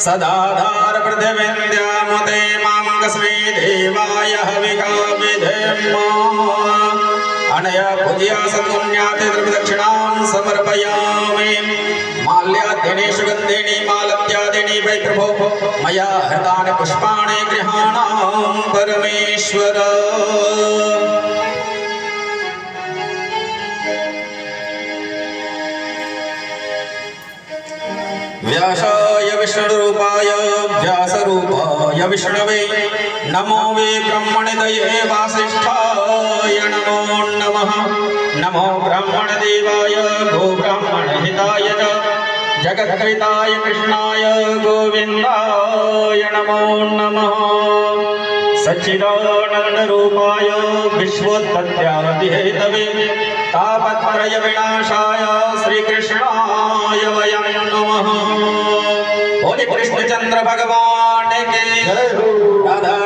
सदाधार पृथिवीन्द्यामुते मां कस्मै देवाय हविका विधेम अनया पूज्या सद्गुण्याते द्रव्यदक्षिणां समर्पयामि माल्याद्यनि सुगन्धिनि मालत्यादिनि वै प्रभो मया हृतानि पुष्पाणि गृहाणां परमेश्वर व्यासाय विष्णुरूपाय व्यासरूपाय विष्णवे नमो वे ब्रह्मणदये वासिष्ठाय नमो नमः नमो ब्राह्मणदेवाय गोब्राह्मणहिताय च जगद्गीताय कृष्णाय गोविन्दाय नमो नमः सच्चिदानन्दरूपाय विश्वोत्पत्त्यादिहेतवे तापत्रय विनाशाय श्रीकृष्णाय वयं नमः। बोले कृष्णचंद्र भगवान के जय हो। राधा